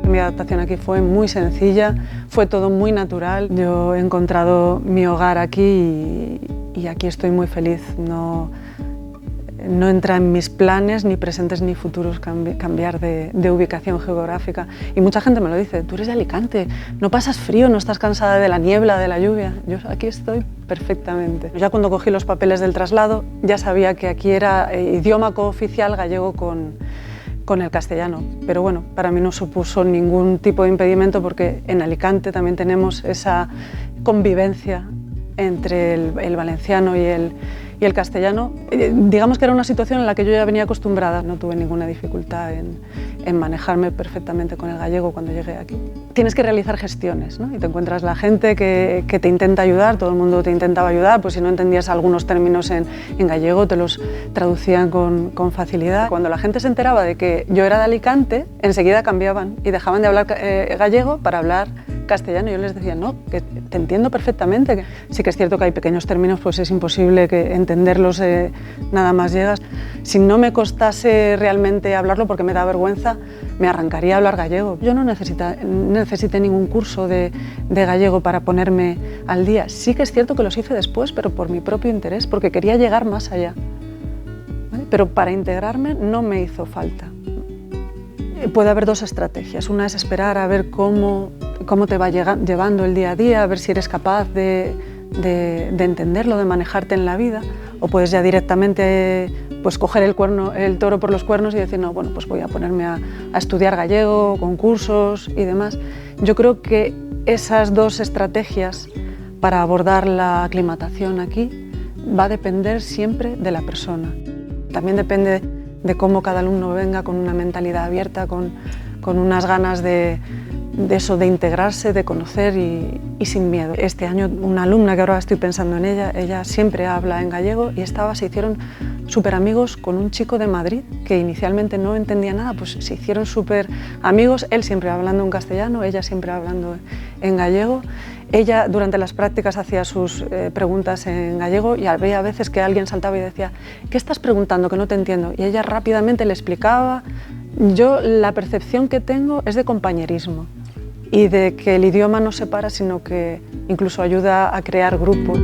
Mi adaptación aquí fue muy sencilla, fue todo muy natural. Yo he encontrado mi hogar aquí y aquí estoy muy feliz. No entra en mis planes, ni presentes ni futuros, cambiar de ubicación geográfica. Y mucha gente me lo dice: tú eres de Alicante, no pasas frío, no estás cansada de la niebla, de la lluvia. Yo aquí estoy perfectamente. Ya cuando cogí los papeles del traslado, ya sabía que aquí era idioma cooficial gallego con el castellano, pero bueno, para mí no supuso ningún tipo de impedimento porque en Alicante también tenemos esa convivencia entre el valenciano y el castellano. Digamos que era una situación en la que yo ya venía acostumbrada, no tuve ninguna dificultad en manejarme perfectamente con el gallego cuando llegué aquí. Tienes que realizar gestiones, ¿no? Y te encuentras la gente que te intenta ayudar, todo el mundo te intentaba ayudar, pues si no entendías algunos términos en gallego te los traducían con facilidad. Cuando la gente se enteraba de que yo era de Alicante, enseguida cambiaban y dejaban de hablar gallego para hablar castellano. Yo les decía: no, que te entiendo perfectamente. Sí que es cierto que hay pequeños términos, pues es imposible que entenderlos nada más llegas. Si no me costase realmente hablarlo porque me da vergüenza, me arrancaría a hablar gallego. Yo no necesité ningún curso de gallego para ponerme al día. Sí que es cierto que los hice después, pero por mi propio interés, porque quería llegar más allá. ¿Vale? Pero para integrarme no me hizo falta. Puede haber dos estrategias. Una es esperar a ver cómo te va llevando el día a día, a ver si eres capaz de entenderlo, de manejarte en la vida, o puedes ya directamente pues coger el toro por los cuernos y decir: no, bueno, pues voy a ponerme a estudiar gallego, con cursos y demás. Yo creo que esas dos estrategias para abordar la aclimatación aquí va a depender siempre de la persona. También depende de cómo cada alumno venga con una mentalidad abierta, con unas ganas de integrarse, de conocer y sin miedo. Este año una alumna, que ahora estoy pensando en ella siempre habla en gallego y se hicieron súper amigos con un chico de Madrid que inicialmente no entendía nada, pues se hicieron súper amigos, él siempre hablando en castellano, ella siempre hablando en gallego. Ella durante las prácticas hacía sus preguntas en gallego y había veces que alguien saltaba y decía: ¿qué estás preguntando? Que no te entiendo. Y ella rápidamente le explicaba. Yo la percepción que tengo es de compañerismo y de que el idioma no separa, sino que incluso ayuda a crear grupos.